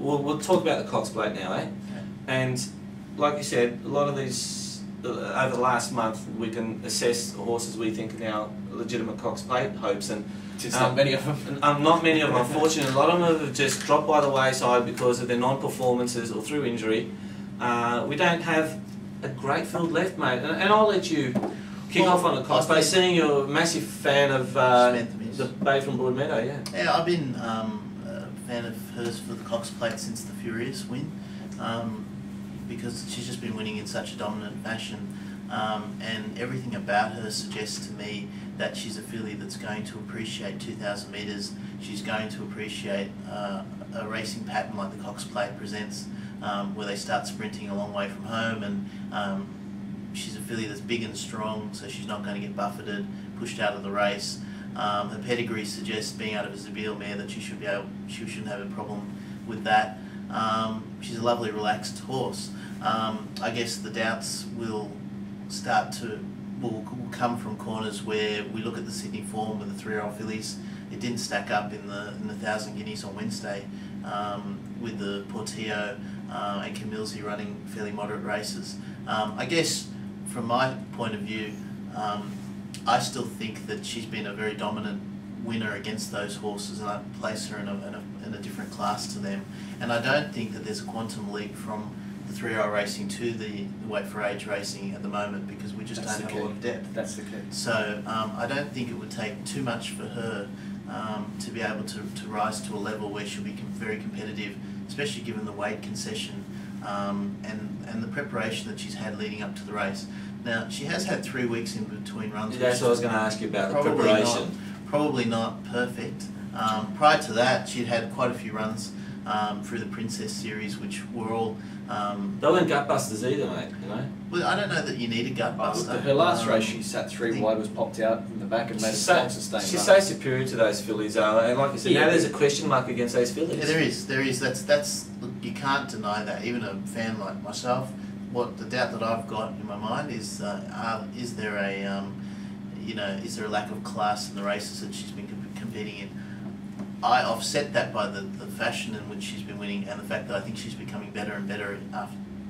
we'll talk about the Cox Plate now, eh? Okay. And like you said, a lot of these, over the last month, we can assess horses we think are now legitimate Cox Plate hopes, and just not many of them. Not many of them, unfortunately. A lot of them have just dropped by the wayside because of their non-performances or through injury. We don't have a great field left, mate. And I'll let you kick off on the Cox Plate, seeing you're a massive fan of the Bay from Broadmeadow, yeah. Yeah, I've been a fan of hers for the Cox Plate since the Furious win, because she's just been winning in such a dominant fashion, and everything about her suggests to me that she's a filly that's going to appreciate 2,000 metres. She's going to appreciate a racing pattern like the Cox Plate presents, where they start sprinting a long way from home, and she's a filly that's big and strong, so she's not going to get buffeted, pushed out of the race. Her pedigree suggests, being out of a Zabeel mare, that she shouldn't have a problem with that. She's a lovely, relaxed horse. I guess the doubts will come from corners where we look at the Sydney form with the 3-year-old fillies. It didn't stack up in the 1,000 guineas on Wednesday, with the Portillo and Camilsey running fairly moderate races. I guess from my point of view, I still think that she's been a very dominant winner against those horses, and I place her in a different class to them. And I don't think that there's a quantum leap from the 3-year-old racing to the weight for age racing at the moment, because we just don't have a lot of depth. That's the key. So I don't think it would take too much for her to be able to rise to a level where she'll be very competitive, especially given the weight concession and the preparation that she's had leading up to the race. Now, she has had 3 weeks in between runs. Yeah, that's what I was going to ask you about, the preparation. Probably not perfect. Prior to that, she'd had quite a few runs through the Princess series, which were all... they weren't gutbusters either, mate, you know? Well, I don't know that you need a gutbuster. Her last race, she sat 3 wide, was popped out from the back and made a sustain. She's so superior to those fillies, and like I said, now there's a question mark against those fillies. Yeah, there is. That's look, you can't deny that. Even a fan like myself, the doubt that I've got in my mind is there a is there a lack of class in the races that she's been competing in? I offset that by the fashion in which she's been winning, and the fact that I think she's becoming better and better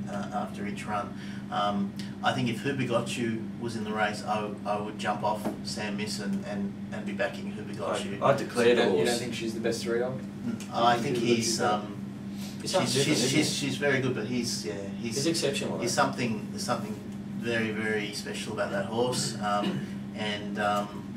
after each run. I think if Who Begot You was in the race, I would jump off Sam Miss and be backing Who Begot You. I declared it. You don't think she's the best 3-year-old? I think he's... She's very good, but he's exceptional. There's something very, very special about that horse, and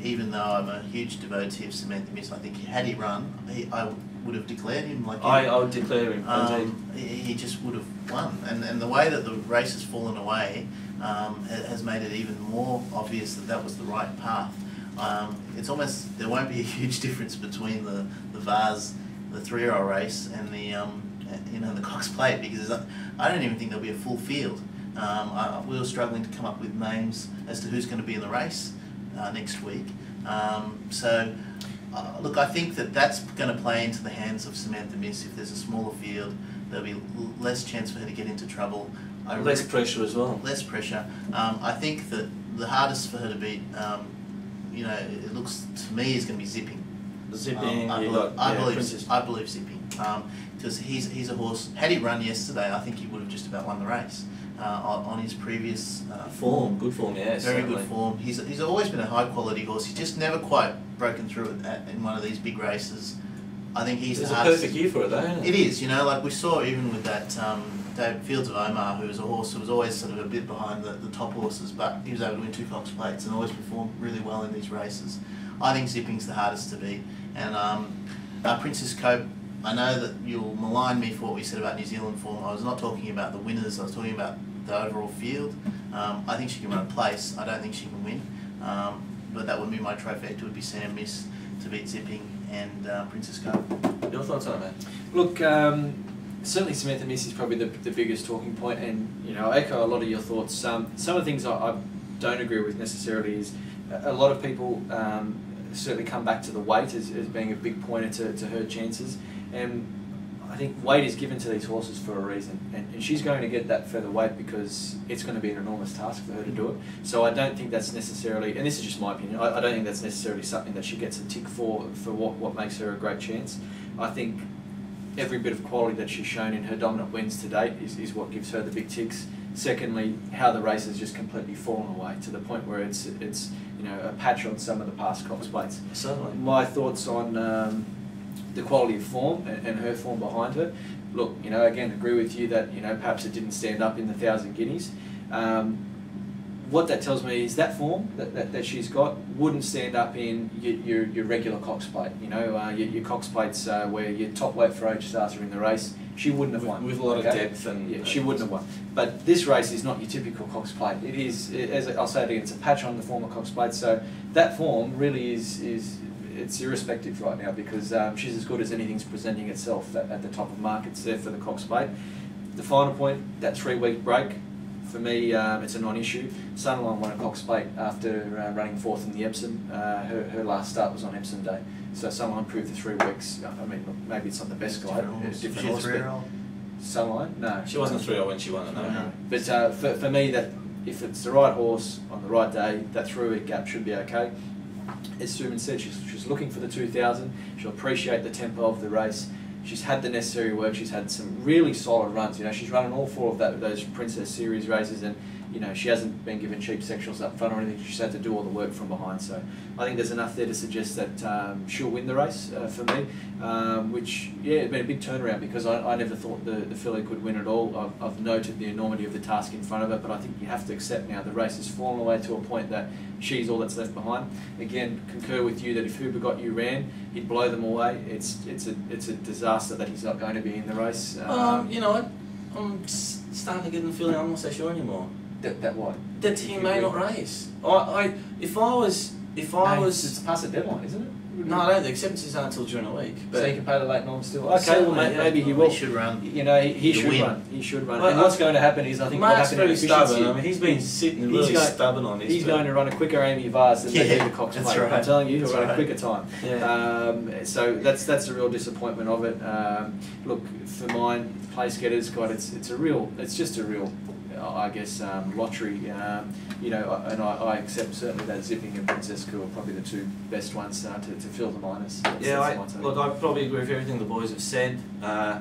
even though I'm a huge devotee of Samantha Miss, I think had he run, I would have declared him. I would declare him. He just would have won, and the way that the race has fallen away has made it even more obvious that was the right path. It's almost, there won't be a huge difference between the Vase, the 3-year-old race, and the Cox Plate, because I don't even think there'll be a full field. We were struggling to come up with names as to who's going to be in the race next week. Look, I think that's going to play into the hands of Samantha Miss. If there's a smaller field, there'll be less chance for her to get into trouble. Less pressure as well. Less pressure. I think that the hardest for her to beat, it looks to me, is going to be Zipping. Zipping, I believe Zipping, because he's a horse. Had he run yesterday, I think he would have just about won the race on his previous form. Good form, yeah. Very good form. He's always been a high quality horse. He's just never quite broken through in one of these big races. I think he's the hardest. It's a perfect year for it, though, isn't it? It is, like we saw even with that David Fields of Omar, who was a horse who was always sort of a bit behind the top horses, but he was able to win 2 Cox Plates and always performed really well in these races. I think Zipping's the hardest to beat. And Princess Cope, I know that you'll malign me for what we said about New Zealand form. I was not talking about the winners, I was talking about the overall field. I think she can run a place. I don't think she can win. But that would be my trifecta. It would be Sam Miss to beat Zipping and Princess Cope. Your thoughts on it, mate? Look, certainly Samantha Miss is probably the biggest talking point, and I echo a lot of your thoughts. Some of the things I don't agree with necessarily is a lot of people certainly come back to the weight as being a big pointer to her chances, and I think weight is given to these horses for a reason, and she's going to get that feather weight because it's going to be an enormous task for her to do it. So I don't think that's necessarily, and this is just my opinion, I don't think that's necessarily something that she gets a tick for what makes her a great chance. I think every bit of quality that she's shown in her dominant wins to date is what gives her the big ticks. Secondly, how the race has just completely fallen away to the point where it's you know, a patch on some of the past Cox Plates. Certainly. My thoughts on the quality of form and her form behind her. Look, you know, again, agree with you that, you know, perhaps it didn't stand up in the 1,000 guineas. What that tells me is that form that she's got wouldn't stand up in your regular Cox Plate. You know, your Cox Plates where your top weight for age stars are in the race. She wouldn't have won. With a lot of depth and... Yeah, she wouldn't have won. But this race is not your typical Cox Plate. It is, as I'll say it again, it's a patch on the former Cox Plate. So that form really is it's irrespective right now because she's as good as anything's presenting itself at the top of markets there for the Cox Plate. The final point, that 3-week break, for me, it's a non-issue. Sunline won a Cox Plate after running fourth in the Epsom. Her last start was on Epsom Day. So Sunline proved the 3 weeks. I mean, look, maybe it's not the best guy. Different horse. Sunline? No. She wasn't a 3-year when she won it, no. But for me, that if it's the right horse on the right day, that 3-week gap should be okay. As Suman said, she's looking for the 2,000. She'll appreciate the tempo of the race. She's had the necessary work. She's had some really solid runs. You know, she's running all 4 of those Princess Series races, and you know she hasn't been given cheap sectionals up front or anything. She's had to do all the work from behind. So I think there's enough there to suggest that she'll win the race for me. Which it's been a big turnaround because I never thought the filly could win at all. I've noted the enormity of the task in front of her, but I think you have to accept now the race has fallen away to a point that she's all that's left behind. Again, concur with you that if Who Begot You ran, he'd blow them away. It's a disaster that he's not going to be in the race. You know what? I'm starting to get the feeling I'm not so sure anymore. That what? That he may not race. If I was, it's past the deadline, isn't it? No, I don't. The acceptances aren't until during the week. But so he can pay the late norm still. Okay, well, maybe he will. He should run. You know, he should run. He should run. Well, and what's going to happen is, I think, Mark's what happened very stubborn. I mean, he's been sitting really stubborn on this. He's going to run a quicker Amy Vars than they do the Cox Plate. Right. I'm telling you, he'll run a quicker time. Yeah. So that's the real disappointment of it. Look, for mine, the place getters, God, it's just a real. I guess lottery, you know, and I accept certainly that Zipping and Princess Coup are probably the 2 best ones to fill the minors. Look, I probably agree with everything the boys have said. I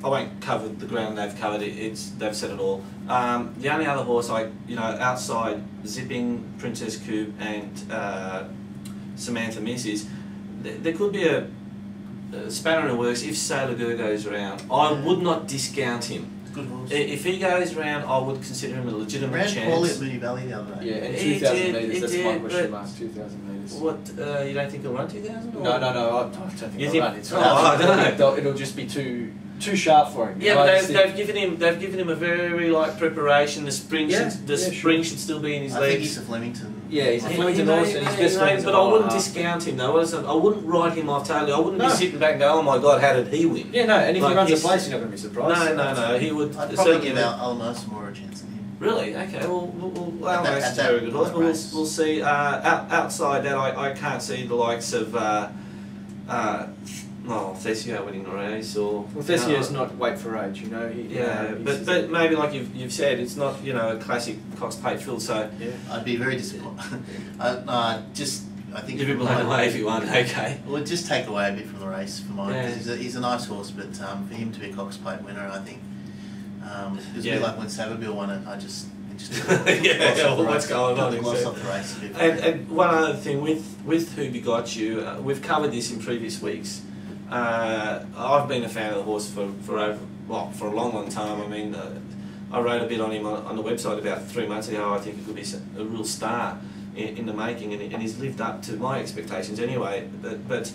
won't cover the ground they've covered. They've said it all. The only other horse outside Zipping, Princess Coup, and Samantha Miss there could be a spanner in the works if Sailor Gur goes around. I would not discount him. Good horse. If he goes round, I would consider him a legitimate chance. Ran poorly at Moonee Valley the other day. Yeah, and 2,000 metres, that's my question mark, 2,000 metres. What, you don't think he'll run 2,000? No, I don't think he'll run. It's I don't know. It'll just be too sharp for him. Yeah, but they've given him a very light preparation. The spring should still be in his legs. I think he's a Flemington. Yeah, he's a Flemington horse and his best but I wouldn't discount him though. I wouldn't write him off totally. I wouldn't be sitting back and go, oh my God, how did he win? Yeah, no, and if he runs a place, you're not going to be surprised. No, he would. I'd probably give Alamosa more a chance than him. Really? Okay, well Alamosa's a very good horse, but we'll see. Outside that, I can't see the likes of Thesio winning the race, or Thesio's not weight for age, you know. But maybe like you've said, it's not a classic Cox Plate field. So yeah. I'd be very disappointed. I think you'd be blown away if you won. Okay. Well, just take away a bit from the race for mine. Yeah. He's a nice horse, but for him to be a Cox Plate winner, I think it was a bit like when Savabeel won it. What's going on? Lost off the race a bit. And one other thing with Who Begot You, we've covered this in previous weeks. I've been a fan of the horse for a long time. I mean, I wrote a bit on him on the website about 3 months ago. I think he could be a real star in the making, and he's lived up to my expectations anyway. But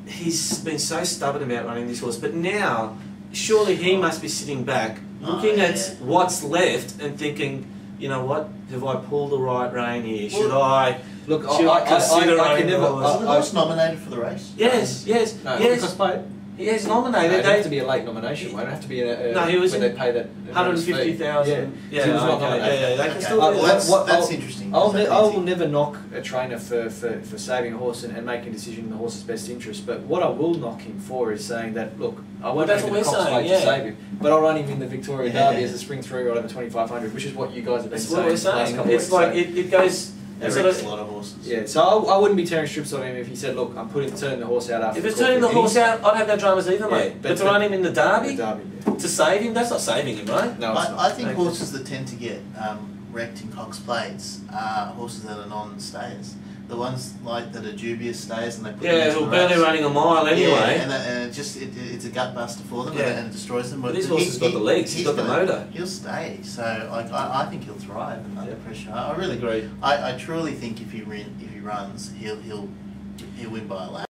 he's been so stubborn about running this horse. But now, surely he must be sitting back, looking at what's left and thinking, you know what, have I pulled the right rein here? Should I? Look, I consider running the horse? Was the horse nominated for the race? Yes. No, yes. He is nominated. No, it have to be a late nomination. Won't it have to be he was when they pay that 150,000. Yeah, he was not nominated. They can still do that. That's interesting. I will never knock a trainer for saving a horse and making a decision in the horse's best interest. But what I will knock him for is saying that, look, I won't run him in the Cox Plate to save him, but I'll run him in the Victoria Derby as a spring 3 right over 2,500, which is what you guys have been saying. It's like it goes. It sort wrecks of- a lot of horses. Yeah, so I wouldn't be tearing strips on him if he said, look, I'm turning the horse out after If it's the turning the Caulfield horse innings. out, I'd have no dramas either, Yeah, mate. But but to run him in the derby, The derby, yeah. to save him, that's not saving him, right? No, it's not. I think Okay. horses that tend to get wrecked in Cox Plates are horses that are non-stayers. The ones like that are dubious stayers and they put them Yeah, into who the are barely race. running a mile anyway. Yeah, and it's a gut buster for them Yeah. and it destroys them. But this horse has got the legs, he's got the motor. He'll stay. So I think he'll thrive under pressure. I really Agreed. I truly think if he runs, he'll win by a lap.